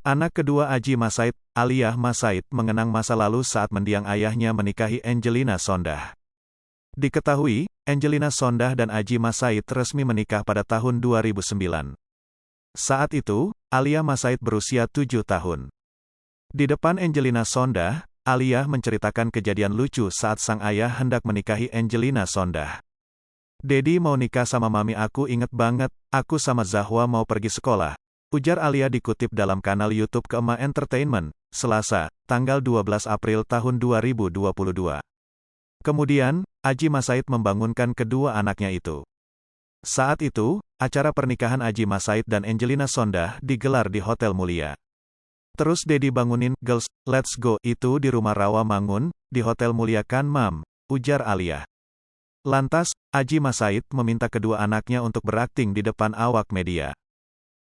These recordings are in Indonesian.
Anak kedua Aji Masaid, Aliyah Masaid, mengenang masa lalu saat mendiang ayahnya menikahi Angelina Sondah. Diketahui, Angelina Sondah dan Aji Masaid resmi menikah pada tahun 2009. Saat itu, Aliyah Masaid berusia 7 tahun. Di depan Angelina Sondah, Aliyah menceritakan kejadian lucu saat sang ayah hendak menikahi Angelina Sondah. "Dedi mau nikah sama mami, aku inget banget, aku sama Zahwa mau pergi sekolah," ujar Aliyah dikutip dalam kanal YouTube Keema Entertainment, Selasa, tanggal 12 April tahun 2022. Kemudian, Aji Masaid membangunkan kedua anaknya itu. Saat itu, acara pernikahan Aji Masaid dan Angelina Sondah digelar di Hotel Mulia. "Terus Dedi bangunin, girls, let's go," itu di rumah Rawamangun, di Hotel Mulia kan mam, ujar Aliyah. Lantas, Aji Masaid meminta kedua anaknya untuk berakting di depan awak media.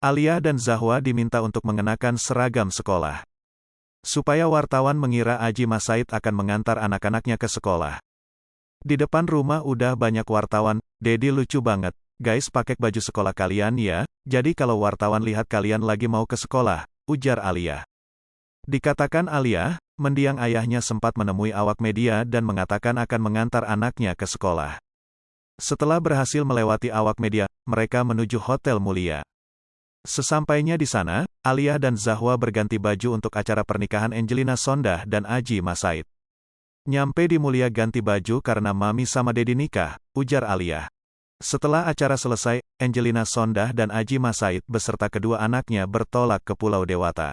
Aliyah dan Zahwa diminta untuk mengenakan seragam sekolah, supaya wartawan mengira Aji Masaid akan mengantar anak-anaknya ke sekolah. "Di depan rumah udah banyak wartawan, Dedi lucu banget, guys pakai baju sekolah kalian ya, jadi kalau wartawan lihat kalian lagi mau ke sekolah," ujar Aliyah. Dikatakan Aliyah, mendiang ayahnya sempat menemui awak media dan mengatakan akan mengantar anaknya ke sekolah. Setelah berhasil melewati awak media, mereka menuju Hotel Mulia. Sesampainya di sana, Aliyah dan Zahwa berganti baju untuk acara pernikahan Angelina Sondah dan Aji Masaid. "Nyampe di Mulia ganti baju karena mami sama Dedi nikah," ujar Aliyah. Setelah acara selesai, Angelina Sondah dan Aji Masaid beserta kedua anaknya bertolak ke Pulau Dewata.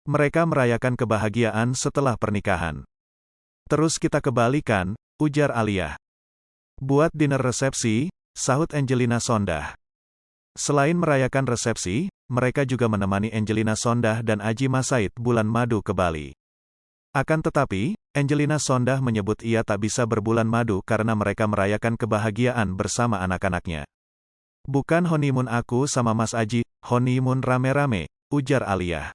Mereka merayakan kebahagiaan setelah pernikahan. "Terus kita kebalikan," ujar Aliyah. "Buat dinner resepsi," sahut Angelina Sondah. Selain merayakan resepsi, mereka juga menemani Angelina Sondah dan Aji Masaid bulan madu ke Bali. Akan tetapi, Angelina Sondah menyebut ia tak bisa berbulan madu karena mereka merayakan kebahagiaan bersama anak-anaknya. "Bukan honeymoon aku sama Mas Aji, honeymoon rame-rame," ujar Aliyah.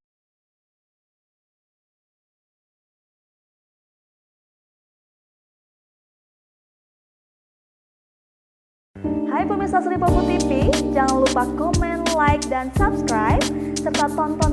Hai pemirsa Sri Popo TV, jangan lupa komen, like, dan subscribe, serta tonton